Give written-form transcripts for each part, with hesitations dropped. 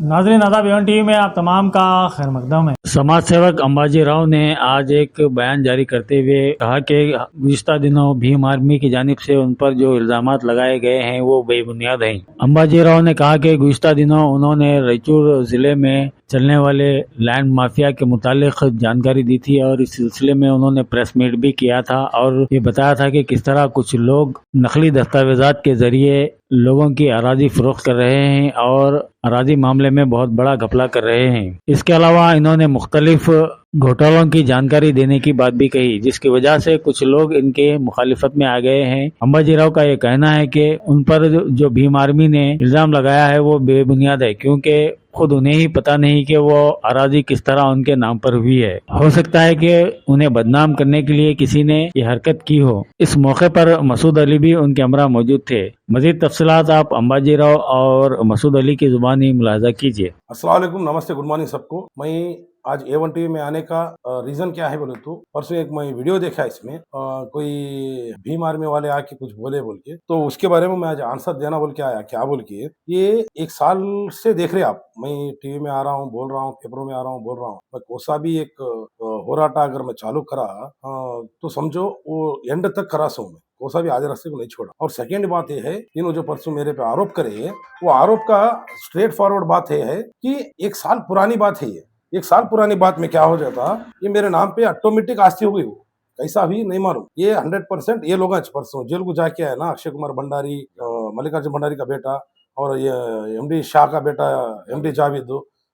नाज़रीन आदाब, Avon TV में आप तमाम का खैर मकदम है। समाज सेवक अंबाजी राव ने आज एक बयान जारी करते हुए कहा कि गुज़िश्ता दिनों भीम आर्मी की जानिब से उन पर जो इल्जामात लगाए गए हैं वो बेबुनियाद हैं। अंबाजी राव ने कहा कि गुज़िश्ता दिनों उन्होंने रायचूर जिले में चलने वाले लैंड माफिया के मुतालिक जानकारी दी थी और इस सिलसिले में उन्होंने प्रेस मीट भी किया था और ये बताया था कि किस तरह कुछ लोग नकली दस्तावेजात के जरिए लोगों की अराजी फरोख्त कर रहे हैं और अराजी मामले में बहुत बड़ा घपला कर रहे हैं। इसके अलावा इन्होंने मुख्तलिफ घोटालों की जानकारी देने की बात भी कही, जिसकी वजह से कुछ लोग इनके मुखालिफत में आ गए हैं। अंबाजी राव का ये कहना है कि उन पर जो भीम आर्मी ने इल्जाम लगाया है वो बेबुनियाद है, क्योंकि खुद उन्हें ही पता नहीं कि वो अराजी किस तरह उनके नाम पर हुई है। हो सकता है कि उन्हें बदनाम करने के लिए किसी ने ये हरकत की हो। इस मौके पर मसूद अली भी उनके हमरा मौजूद थे। मजीद तफसीलात आप अंबाजी राव और मसूद अली की जुबानी मुलाजा कीजिए। अस्सलाम वालेकुम, नमस्ते, गुड मॉर्निंग सबको। मैं आज A1 टीवी में आने का रीज़न क्या है बोले तो परसों एक मैं वीडियो देखा इसमें कोई भीम आर्मी वाले आके कुछ बोले बोल के, तो उसके बारे में मैं आज आंसर देना बोल के आया। क्या बोल के ये एक साल से देख रहे आप, मैं टीवी में आ रहा हूँ, बोल रहा हूँ, पेपरों में आ रहा हूँ, बोल रहा हूँ। मैं कोसा भी एक होराटा अगर मैं चालू करा तो समझो वो एंड तक करा सो मैं कोसा भी आधे रास्ते को नहीं छोड़ा। और सेकेंड बात ये है, इन्होंने जो परसों मेरे पे आरोप करे वो आरोप का स्ट्रेट फॉरवर्ड बात है कि एक साल पुरानी बात है। ये एक साल पुरानी बात में क्या हो जाता, ये मेरे नाम पे ऑटोमेटिक आस्ती हो गई। वो कैसा भी नहीं मालूम, ये 100% ये लोग परसों जेल को जाके आए ना, अक्षय कुमार भंडारी, मल्लिकार्जुन भंडारी का बेटा और ये एमडी शाह का बेटा एमडी जावेद,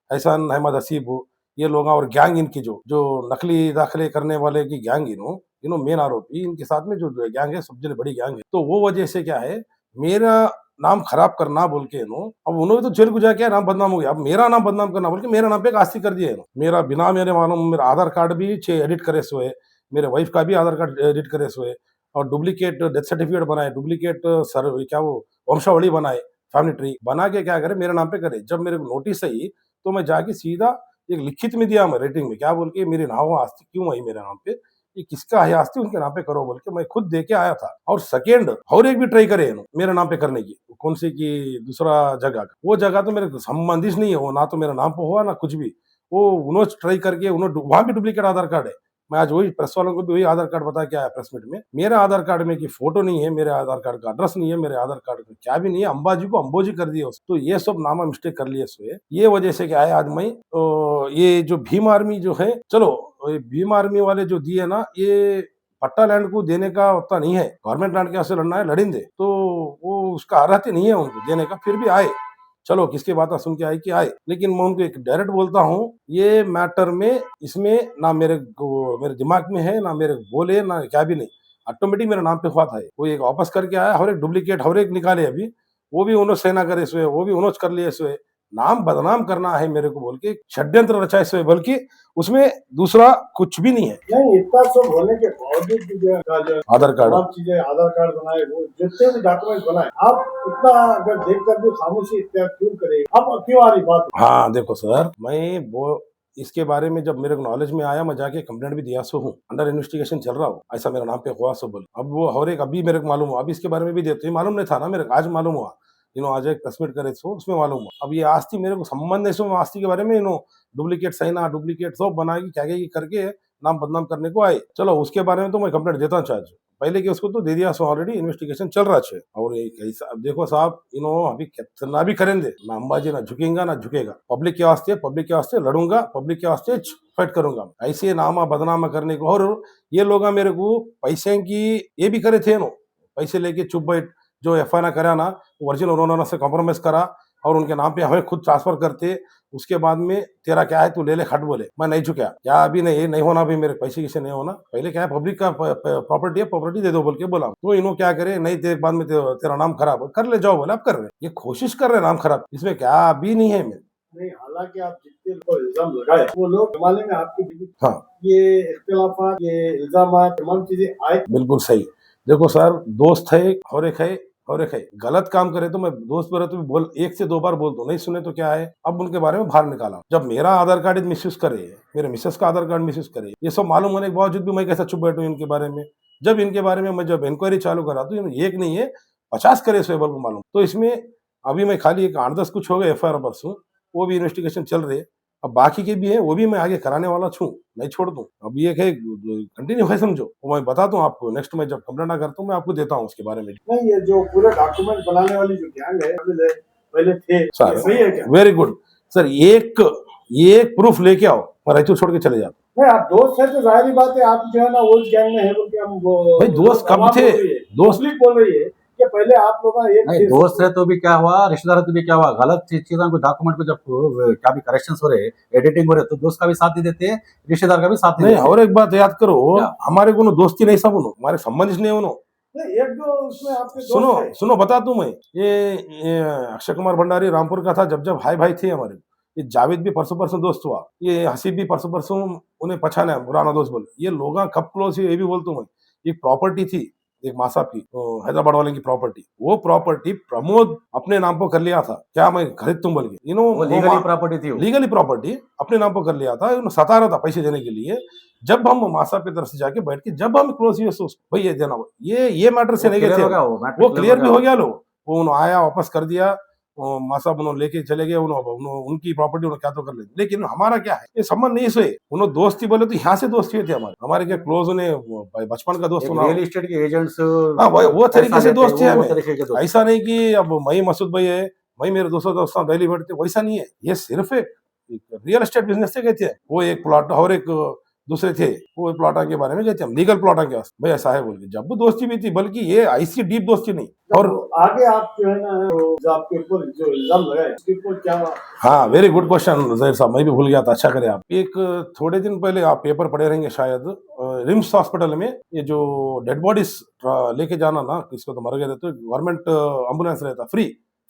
एहसान अहमद हसीब, ये लोग और गैंग इनकी जो जो नकली दाखिले करने वाले की गैंग इनो मेन आरोपी, इनके साथ में जो गैंग है सबसे बड़ी गैंग है। तो वो वजह से क्या है, मेरा नाम खराब करना बोल के अब उन्होंने तो जेल को जाके नाम बदनाम हो गया, अब मेरा नाम बदनाम करना बोल के मेरा नाम पे एक आस्ती कर दिया है। मेरा बिना मेरे मालूम मेरा आधार कार्ड भी 6 एडिट करे सोए, मेरे वाइफ का भी आधार कार्ड एडिट करे सोए और डुप्लीकेट डेथ सर्टिफिकेट बनाए, डुप्लीकेट सर क्या वो वंशावली बनाए, फैमिली ट्री बना के क्या करे मेरे नाम पे करे। जब मेरे को नोटिस आई तो मैं जाके सीधा एक लिखित में दिया, मैं रेटिंग में क्या बोल के मेरे नाम आस्ती क्यों आई मेरे नाम पे, ये किसका है आस्ती, उनके नाम पे करो बोल के मैं खुद दे के आया था। और सेकेंड और एक भी ट्राई करे मेरे नाम पे करने की, कौन सी की दूसरा जगह का, वो जगह तो मेरे संबंधित नहीं है, वो ना तो मेरा नाम पे हुआ ना कुछ भी। वो उन्होंने ट्राई करके उन्होंने वहां भी डुप्लीकेट आधार कार्ड है। मैं आज वही प्रेस वालों को भी वही आधार कार्ड बता के आया प्रेस मीट में, मेरे आधार कार्ड में की फोटो नहीं है, मेरे आधार कार्ड का एड्रेस नहीं है, मेरे आधार कार्ड का क्या भी नहीं है, अंबाजी को अंबोजी कर दिया उसको। तो ये सब नामा मिस्टेक कर लिए सोए, ये वजह से क्या है आज मैं ये जो भीम आर्मी जो है, चलो भीम आर्मी वाले जो दिए ना, ये पट्टा लैंड को देने का उतना नहीं है, गवर्नमेंट लैंड के लड़ना है लड़ेंगे, तो वो उसका अर्हत ही नहीं है उनको देने का, फिर भी आए। चलो किसकी बात सुन के आए कि आए, लेकिन मैं उनको एक डायरेक्ट बोलता हूँ, ये मैटर में इसमें ना मेरे दिमाग में है, ना मेरे बोले, ना क्या भी नहीं, ऑटोमेटिक मेरे नाम पे हुआ था। वो एक वापस करके आया, हर एक डुप्लीकेट हर एक निकाले, अभी वो भी उन्होंने सेना करे सोए, वो भी उन्होंने कर लिए सोए, नाम बदनाम करना है मेरे को बोल के षड्यंत्र रचाए सोए, बल्कि उसमें दूसरा कुछ भी नहीं है। नहीं, इतना सब होने के बावजूद भी जो आधार कार्ड तमाम चीजें, आधार कार्ड बनाए, वो जितने भी डॉक्यूमेंट बनाए, आप इतना अगर देखकर भी खामोशी इख्तियार क्यों करें, अब क्यों आ रही बात? हाँ देखो सर, मैं वो इसके बारे में जब मेरे को नॉलेज में आया, मैं जाके कंप्लेंट भी दिया सो हूँ, अंडर इन्वेस्टिगेशन चल रहा हूँ, ऐसा मेरा नाम पे हुआ सो बोल। अब वो हर एक अभी मेरे को मालूम हुआ, अभी इसके बारे में भी देते मालूम नहीं था ना मेरे को, आज मालूम हुआ, आज एक प्रेस मीट करे सो उसमें मालूम हुआ। अब ये आस्ती मेरे को संबंध है सो, आस्ती के बारे में डुप्लीकेट साइना डुप्लीकेट सब बना के क्या करके नाम बदनाम करने को आए। चलो उसके बारे में तो मैं कंप्लेंट देता हूँ, पहले कि उसको तो दे दिया सो, ऑलरेडी इन्वेस्टिगेशन चल रहा है। और अब देखो साहब, अभी कितना भी करेंगे ना, अंबाजी ना झुकेगा ना झुकेगा, पब्लिक के वास्ते लड़ूंगा, पब्लिक के वास्ते फाइट करूंगा। ऐसे नामा बदनामा करने को, और ये लोग मेरे को पैसे की ये भी करे थे, पैसे लेके चुप बैठ, जो एफआईआर करा ना ओरिजिनल उन्होंने से कॉम्प्रोमाइज करा और उनके नाम पे हमें खुद ट्रांसफर करते। उसके बाद में तेरा क्या है, तू ले ले खट बोले, मैं नहीं झुका, क्या अभी नहीं होना, अभी मेरे पैसे किसे नहीं होना, पहले क्या है पब्लिक का प्रॉपर्टी है, प्रॉपर्टी दे दो बोल के बोला। तो इन्हों क्या करे, नहीं तेरे बाद में तेरा नाम खराब कर ले जाओ बोले, अब कर रहे, ये कोशिश कर रहे नाम खराब, इसमें क्या अभी नहीं है। नहीं, हालांकि आप जितने को इल्जाम लगाए वो लोग जमाने में आपकी, हाँ ये इख्तिलाफात, ये इल्जाम, तमाम चीजें आए, बिल्कुल सही। देखो सर, दोस्त है और एक है, और एक है गलत काम करे तो मैं दोस्त मेरे तो बोल 1 से 2 बार बोल दो, नहीं सुने तो क्या है, अब उनके बारे में बाहर निकाला। जब मेरा आधार कार्ड मिसयूज करे, मेरे मिसेस का आधार कार्ड मिसयूज करे, ये सब मालूम होने के बावजूद भी मैं कैसा चुप बैठू इनके बारे में। जब इनके बारे में मैं जब इंक्वायरी चालू करा तो एक नहीं है 50 करे सोएबल को मालूम। तो इसमें अभी मैं खाली एक 8-10 कुछ हो गए एफआईआर परसों, वो भी इन्वेस्टिगेशन चल रही है। अब बाकी के भी है, वो भी मैं आगे कराने वाला छूँ, नहीं छोड़ दूँ। अब ये है कंटिन्यू है समझो, वो मैं बताता हूँ आपको, नेक्स्ट मैं जब कंप्लेंट करता हूँ मैं आपको देता हूँ उसके बारे में। नहीं, ये जो पूरे डॉक्यूमेंट बनाने वाली जो गैंग है पहले थे, सर ये सही है क्या? वेरी गुड सर, एक प्रूफ लेके आओ और रायचूर छोड़ के चले जाओ। नहीं, आप दोस्त है तो जाहिर ही बात है, आप जो है ना उस गैंग में है बोल के हम भाई दोस्त कब थे? दोस्त दोस्त बोल रही है कि पहले आप लोग एक नहीं, दोस्त है तो भी क्या हुआ, रिश्तेदार है तो भी क्या हुआ, गलत चीजों को डॉक्यूमेंट को जब क्या भी करेक्शन हो रहे, एडिटिंग हो रहे, तो दोस्त का भी साथ नहीं देते, रिश्तेदार का भी साथ नहीं नहीं, देते। और एक बात याद करो, क्या? हमारे को दोस्ती नहीं सब उन्हों, हमारे संबंध नहीं उन्हों। नहीं, एक दो उसमें आपके दोस्त सुनो है। सुनो बता दूं मैं, ये अक्षय कुमार भंडारी रामपुर का था, जब हाई भाई थे हमारे। ये जावेद भी परसों परसों दोस्त हुआ, ये हसीब भी परसों परसों उन्हें पहचाना है, पुराना दोस्त बोले। ये लोग कब क्लोज हुए ये भी बोलता हूँ मैं। एक प्रॉपर्टी थी एक मासा की, हैदराबाद वाले की प्रॉपर्टी, वो प्रॉपर्टी प्रमोद अपने नाम पर कर लिया था। क्या मैं खरीद तुम बोल के, वो लीगली प्रॉपर्टी थी, लीगली प्रॉपर्टी अपने नाम पर कर लिया था, उन्हें सता रहा था पैसे देने के लिए। जब हम मासा की तरफ से जाके बैठ के जब हम क्लोज हुए भाई ये देना, ये मैटर से नहीं गए थे, वो क्लियर भी हो गया। लो वो उन्होंने आया वापस कर दिया, मासा उन्होंने लेके चले गए, उनकी प्रॉपर्टी उन्होंने क्या तो कर लेते। लेकिन हमारा क्या है, ये संबंध नहीं सोए, उन्होंने दोस्ती बोले तो यहाँ से दोस्ती हुए थे हमारे क्या क्लोज, उन्हें बचपन का दोस्त होना, रियल एस्टेट के एजेंट्स, वो तरीके से दोस्ती है हमें। ऐसा नहीं कि अब मई मसूद भाई है, मई मेरे दोस्तों डेली बैठते, वैसा नहीं है। ये सिर्फ एक रियल एस्टेट बिजनेस से गए थे, वो एक प्लॉट और एक दूसरे थे, वो प्लॉटा के बारे में कहते हैं, लीगल प्लॉटा के वास्ते भाई ऐसा है बोल के, जब वो दोस्ती भी थी, बल्कि ये ऐसी डीप दोस्ती नहीं। और आगे आप जो है ना, जो आपके ऊपर जो इल्जाम लगाए उसके ऊपर क्या? हाँ, वेरी गुड क्वेश्चन जहीर साहब, मैं भी भूल गया था, अच्छा करे आप। एक थोड़े दिन पहले आप पेपर पढ़े रहेंगे शायद, रिम्स हॉस्पिटल में ये जो डेड बॉडीज लेके जाना ना, किसको तो मर गए थे, तो गवर्नमेंट एम्बुलेंस रहता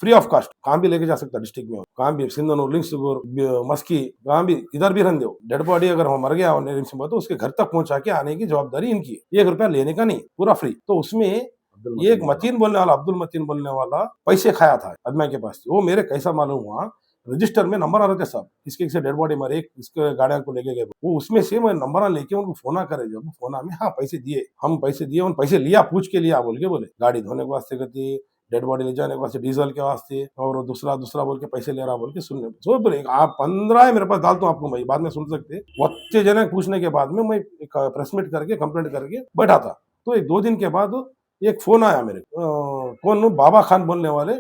फ्री ऑफ कॉस्ट, कहाँ भी लेके जा सकता डिस्ट्रिक्ट में, कहाँ भी सिंधनूर, लिंक्सगुर, मस्की, कहाँ भी किधर भी रहने दो, डेड बॉडी अगर हम मर गया रिम्स में तो उसके घर तक पहुंचा के आने की जवाबदारी इनकी है, 1 रुपया लेने का नहीं, पूरा फ्री। तो उसमें ये एक मतीन बोलने वाला, अब्दुल मतीन बोलने वाला पैसे खाया था अदमा के पास। वो मेरे कैसा मालूम हुआ, रजिस्टर में नंबर आ रहे थे सब, किसके डेड बॉडी मरे, किसके गाड़ियां को लेके गए, वो उसमें से मैं नंबर लेके उनको फोना करे, जब फोना में हाँ पैसे दिए, हम पैसे दिए, उन पैसे लिया, पूछ के लिया बोल के बोले, गाड़ी धोने के वास्ते गति, डेड बॉडी ले जाने के वास्ते, डीजल के वास्ते, और दूसरा बोल के पैसे ले रहा बोल के सुनने जो बोले। आप 15 है मेरे पास, डालता हूँ आपको, मैं बाद में सुन सकते। वत्ते जनक पूछने के बाद में मैं एक प्रेस मीट करके कंप्लेंट करके बैठा था, तो 1-2 दिन के बाद एक फोन आया मेरे, कौन, बाबा खान बोलने वाले,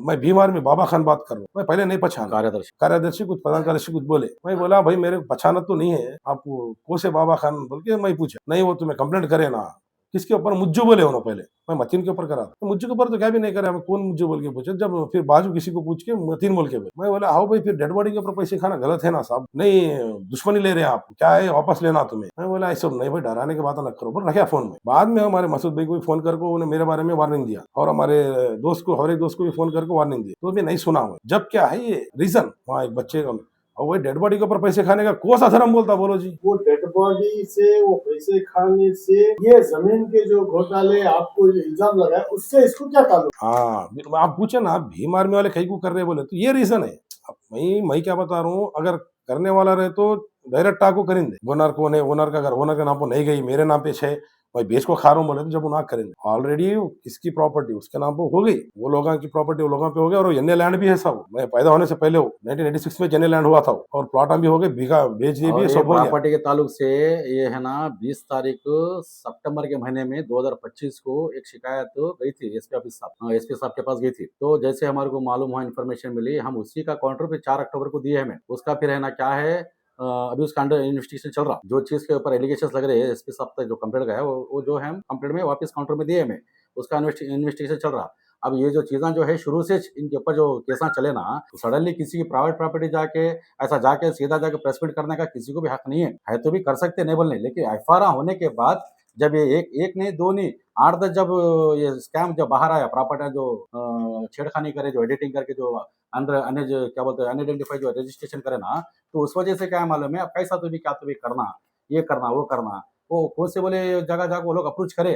मैं बीमार में बाबा खान बात कर रहा हूँ। मैं पहले नहीं पहचाना, कार्यदर्शी कुछ प्रधान कार्यदर्शी कुछ बोले, मैं बोला भाई मेरे को पहचाना तो नहीं है आपको, कौन से बाबा खान बोल के मैं पूछा, नहीं वो तुम्हें कंप्लेंट करे ना, किसके ऊपर, मुज्जू बोले उन्होंने, पहले मैं मतीन के ऊपर करा, तो मुज्जू के ऊपर तो क्या भी नहीं करे, हमें कौन मुज्जू बोल के पूछे, जब फिर बाजू किसी को पूछ के मतीन बोल के, मैं बोला आओ भाई, फिर डेड बॉडी के ऊपर पैसे खाना गलत है ना साहब, नहीं दुश्मनी ले रहे हैं आप, क्या है वापस लेना तुम्हें। मैं बोला ऐसा नहीं भाई, डराने की बात ना करो, पर रखा फोन में। बाद में हमारे मसूद भाई को फोन करके उन्हें मेरे बारे में वार्निंग दिया, और हमारे दोस्त को, हर एक दोस्त को भी फोन करके वार्निंग दी, तो भी नहीं सुना हुआ। जब क्या है ये रीजन, वहाँ एक बच्चे का, और वही डेड बॉडी के ऊपर पैसे खाने का कौन सा धर्म बोलता, बोलो जी। वो डेड बॉडी से, वो पैसे खाने से, ये जमीन के जो घोटाले आपको इल्जाम लगाए, उससे इसको क्या ताल्लुक? हाँ, आप पूछे ना भीम आर्मी वाले कहीं को कर रहे बोले, तो ये रीजन है। मैं क्या बता रहा हूँ, अगर करने वाला रहे तो डायरेक्ट टाको करेंगे, ओनर कौन है, ओनर का, अगर ओनर के नाम पर नहीं गई, मेरे नाम पे है, भाई बेच को खा रहा हूँ बोले, तो जब वो ना करेंगे, ऑलरेडी किसकी प्रॉपर्टी उसके नाम पर हो गई, वो लोगों की प्रॉपर्टी वो लोगों पे हो गया, और एनए लैंड भी है सब, मैं पैदा होने से पहले 1986 में एनए लैंड हुआ था, और प्लॉट भी हो गए, बीघा बेच दिए भी, सब हो गया। प्रॉपर्टी के ताल्लुक से ये है ना, 20 तारीख सितंबर के महीने में 2025 को एक शिकायत गई थी एसपी साहब के पास गई थी। तो जैसे हमारे को मालूम हुआ, इन्फॉर्मेशन मिली, हम उसी का काउंटर पे 4 अक्टूबर को दिए हमें। उसका फिर है ना क्या है, अभी उसका अंडर इन्वेस्टिगेशन चल रहा, जो चीज के ऊपर एलिगेशन लग रहे हैं एसपी साहब तक जो कंप्लेंट गया वो जो है हम कंप्लेंट में वापस काउंटर में दिए हमें, उसका इन्वेस्टिगेशन चल रहा। अब ये जो चीज़ें जो है शुरू से इनके ऊपर जो केसा चले ना, तो सडनली किसी की प्राइवेट प्रॉपर्टी जाके ऐसा जाके सीधा जाके प्रेस मीट करने का किसी को भी हक नहीं है तो भी कर सकते नहीं बोलने, लेकिन एफआईआर होने के बाद जब ये एक नहीं, 2 नहीं, 8-10 जब ये स्कैम जब बाहर आया, प्रॉपर्टी जो छेड़खानी करे, जो एडिटिंग करके जो अन्य जो क्या बोलते हैं अनआइडेंटिफाइड जो रजिस्ट्रेशन करे ना, तो उस वजह से क्या है मालूम है, अब कैसा तो भी क्या तो भी करना, ये करना वो करना, वो कौन से बोले जगह जगह वो लोग अप्रोच करे,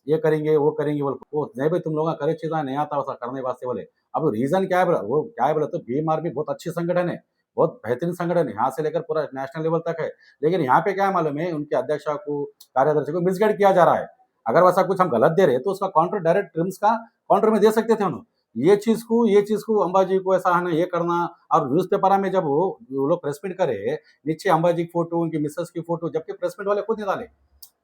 ये करेंगे वो करेंगे बोल, वो नहीं भाई तुम लोग करे चीज़ नहीं आता वैसा करने वास्ते बोले। अब रीजन क्या है बोला, वो क्या है बोला, तो भीम आर्मी बहुत अच्छी संगठन है, बहुत बेहतरीन संगठन है, यहाँ से लेकर पूरा नेशनल लेवल तक है, लेकिन यहाँ पे क्या है मालूम है, उनके अध्यक्ष को, कार्यदर्शी को मिसगाइड किया जा रहा है। अगर वैसा कुछ हम गलत दे रहे तो उसका काउंटर डायरेक्ट ट्रिम्स का काउंटर में दे सकते थे उन्होंने, ये चीज को अंबाजी को ऐसा है ना ये करना। और न्यूज़पेपर में जब वो लोग प्रेस मीट करे, नीचे अंबाजी की फोटो, उनकी मिसेस की फोटो, जबकि प्रेस मीट वाले खुद नहीं डाले,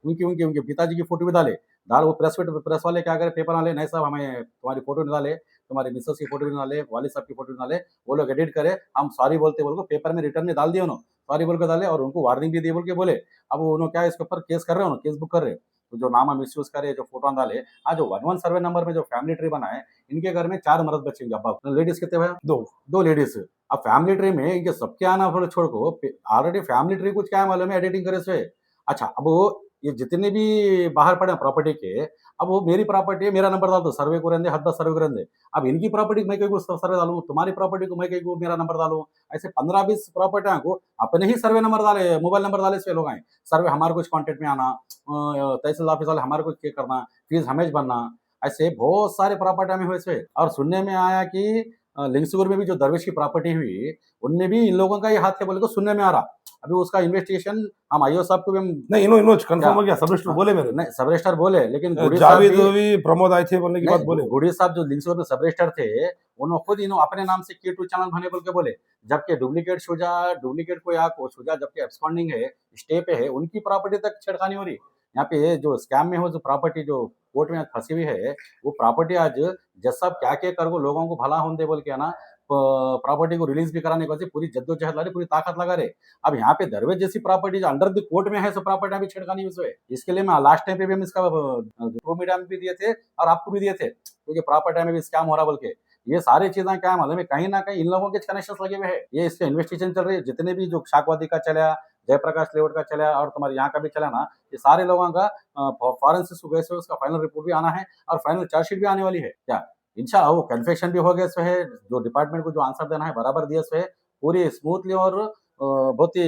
उनकी उनके उनके पिताजी की फोटो भी डाल वो प्रेस वाले क्या करे, पेपर वाले, नहीं साहब हमें तुम्हारी फोटो नहीं डाले, तुम्हारी मिसेस की फोटो नहीं डाले, वाली साहब की फोटो नहीं डाले, वो लोग एडिट करे, हम सॉरी बोलते बोल को पेपर में रिटर्न में डाल दिए उन्होंने, सॉरी बोल के डाले और उनको वार्निंग भी दी बोल के बोले। अब उन्होंने क्या इसके ऊपर केस कर रहे हो, केस बुक कर रहे। तो जो नाम मिस यूज करे, जो फोटो डाले, हाँ जो 11 सर्वे नंबर में जो फैमिली ट्री बना है, इनके घर में 4 मर्द बच्चे हैं, अब लेडीज कितने भाई, 2 लेडीज। अब फैमिली ट्री में इनके सबके आना छोड़ को ऑलरेडी फैमिली ट्री कुछ क्या है मालूम है, एडिटिंग करे से। अच्छा अब वो ये जितने भी बाहर पड़े प्रॉपर्टी के, अब वो मेरी प्रॉपर्टी है, मेरा नंबर डाल दो, सर्वे को रहने, 10 सर्वे को रहने। अब इनकी प्रॉपर्टी मैं कहीं को सर्वे डालूं, तुम्हारी प्रॉपर्टी को मैं कहीं को मेरा नंबर डालूं, ऐसे 15-20 प्रॉपर्टियां को अपने ही सर्वे नंबर डाले, मोबाइल नंबर डाले से लोग आए सर्वे, हमारे कुछ कॉन्टेक्ट में आना, तहसील ऑफिस वाले हमारे कुछ चेक करना, फीस हमें बनना, ऐसे बहुत सारे प्रॉपर्टियां में हुए से। और सुनने में आया कि लिंगसुगुर में भी जो दरवेश की प्रॉपर्टी हुई, उनमें भी इन लोगों का ये हाथ है बोले तो सुनने में आ रहा। अभी उसका इन्वेस्टिगेशन हम आईओ साहब को भी हम नहीं इनो कंफर्म हो गया, सब रजिस्टर बोले मेरे नहीं, सब रजिस्टर बोले, लेकिन गुड़ी साहब जावेद भी- भी प्रमोद आए थे बोलने की बात बोले। गुड़ी साहब जो लिंगसुगुर में सब रजिस्टर थे, उन्होंने खुद इन्हों अपने नाम से K2 चैनल बने बोल के बोले, जबकि डुप्लीकेट कोई शुजा जबकि एब्सकॉन्डिंग है, स्टे पे है, उनकी प्रॉपर्टी तक छेड़खानी हो रही। यहाँ पे जो स्कैम में हो, जो प्रॉपर्टी जो कोर्ट में फंसी हुई है, वो प्रॉपर्टी आज जज साहब क्या क्या कर वो लोगों को भला होने बोल के ना प्रॉपर्टी को रिलीज भी कराने के वजह से पूरी जद्दोजहद ला रहे, पूरी ताकत लगा रहे। अब यहाँ पे दरवेज जैसी प्रॉपर्टी जो अंडर द कोर्ट में है, सब प्रॉपर्टी भी छेड़खानी हुई है। इसके लिए मैं लास्ट टाइम पे भी हम इसका प्रो मीडिया में भी दिए थे और आपको भी दिए थे, क्योंकि प्रॉपर्टी में भी स्कैम हो रहा बोल के। ये सारी चीजें क्या है मालूम है, कहीं ना कहीं इन लोगों के कनेक्शन लगे हुए हैं। ये इसके इन्वेस्टिगेशन चल रही है, जितने भी जो शाकवादी का चला, जयप्रकाश लेवट का चला और तुम्हारे यहाँ का भी चला ना, ये सारे लोगों का फॉरेंसिक गए से उसका फाइनल रिपोर्ट भी आना है और फाइनल चार्जशीट भी आने वाली है। क्या इंशाल्लाह वो कन्फेशन भी हो गया सो है, जो डिपार्टमेंट को जो आंसर देना है बराबर दिया सो है, पूरी स्मूथली और बहुत ही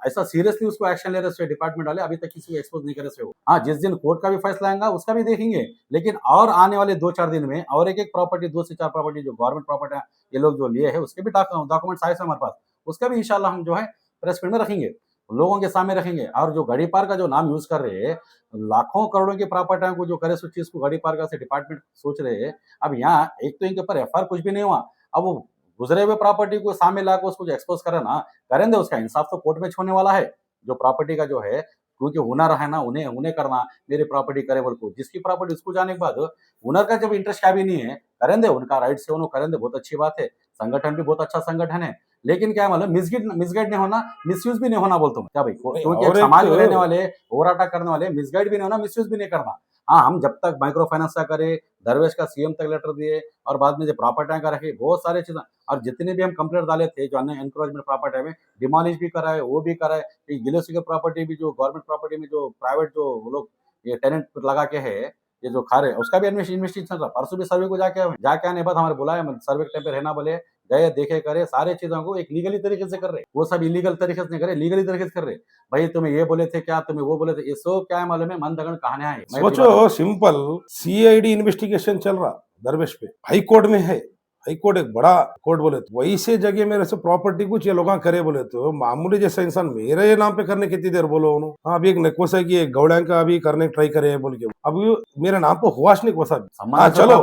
ऐसा सीरियसली उसको एक्शन ले रहे से डिपार्टमेंट वाले, अभी तक किसी को एक्सपोज नहीं करे से। हाँ जिस दिन कोर्ट का भी फैसला आएगा उसका भी देखेंगे, लेकिन और आने वाले 2-4 दिन में और एक प्रॉपर्टी, 2 से 4 प्रॉपर्टी जो गवर्नमेंट प्रॉपर्टी ये लोग जो लिए है, उसके भी डॉक्यूमेंट्स आए हमारे पास, उसका भी इंशाल्लाह हम जो है प्रेस मीट में रखेंगे, लोगों के सामने रखेंगे। और जो गड़ीपार का जो नाम यूज कर रहे हैं, लाखों करोड़ों की प्रॉपर्टियों को जो करे सो चीज को गड़ीपार का से डिपार्टमेंट सोच रहे हैं। अब यहाँ एक तो इनके ऊपर एफआईआर कुछ भी नहीं हुआ, अब वो गुजरे हुए प्रॉपर्टी को सामने लाकर उसको जो एक्सपोज करे ना, करेंगे उसका इंसाफ तो कोर्ट में होने वाला है। जो प्रॉपर्टी का जो है, क्योंकि हुनर है ना, उन्हें उन्हें करना, मेरी प्रॉपर्टी करे बोल को, जिसकी प्रॉपर्टी उसको जाने के बाद हुनर का जब इंटरेस्ट क्या भी नहीं है, करेंगे उनका राइट से उन्होंने करेंगे, बहुत अच्छी बात है, संगठन भी बहुत अच्छा संगठन है। लेकिन क्या मतलब मिसगाइड नहीं होना, मिसयूज भी नहीं होना बोलता हूँ क्या भाई, क्योंकि और समाज में एक रहने वाले, ओवर अटैक करने वाले, मिसगाइड भी नहीं होना, मिसयूज भी नहीं करना। हाँ हम जब तक माइक्रो फाइनेंस का करे, दरवेश का सीएम तक लेटर दिए और बाद में जो प्रॉपर्टी का रखे, बहुत सारे चीजें, और जितने भी हम कंप्लेंट डाले थे जो अन्य एनक्रोचमेंट प्रॉपर्टी में, डिमोलिश भी कराए, वो भी कराए। गिलोसी की प्रॉपर्टी भी जो गवर्नमेंट प्रॉपर्टी में जो प्राइवेट जो वो लोग ये टेनेंट लगा के है, ये जो खा रहे, उसका भी इन्वेस्टिगेशन चल रहा। परसों भी सर्वे को जाके आने बाद हमारे बुलाया, सर्वे के टाइम पे रहना बोले, गए देखे करे, सारे चीजों को एक लीगली तरीके से कर रहे, वो सब इलीगल तरीके से नहीं करे, लीगली तरीके से कर रहे। भाई तुम्हें ये बोले थे क्या, तुम्हें वो बोले थे, ये सब क्या है मालूम है, मन दगन कहानियां है। सोचो सिंपल सीआईडी इन्वेस्टिगेशन चल रहा दरवेश पे, हाई कोर्ट में है, हाई कोर्ट एक बड़ा कोर्ट बोले तो वही से जगह मेरे से प्रॉपर्टी कुछ ये लोग करे बोले तो मामूली जैसा इंसान मेरे नाम पे करने कितनी देर बोलो उन्होंने। हाँ अभी एक नेकोसा की एक गौड़िया का अभी करने ट्राई करे बोल के, अभी मेरे नाम पे हुआ नहीं कोसा भी। हाँ चलो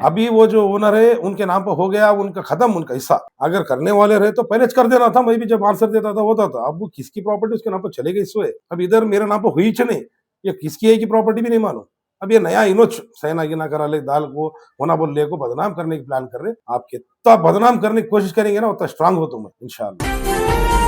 अभी वो जो ओनर है उनके नाम पे हो गया, उनका खत्म, उनका हिस्सा। अगर करने वाले रहे तो पहले कर देना था, मैं भी जब आंसर देता था होता था। अब वो किसकी प्रॉपर्टी उसके नाम पे चले गई सो है, अब इधर मेरे नाम पे हुई नहीं, ये किसकी है की प्रॉपर्टी भी नहीं मालूम। अब ये नया इनोच सहना गिना करा ले, दाल को होना बोल ले को बदनाम करने की प्लान कर रहे। आप कितना बदनाम करने की कोशिश करेंगे ना, उतना स्ट्रांग हो तुम इंशाल्लाह।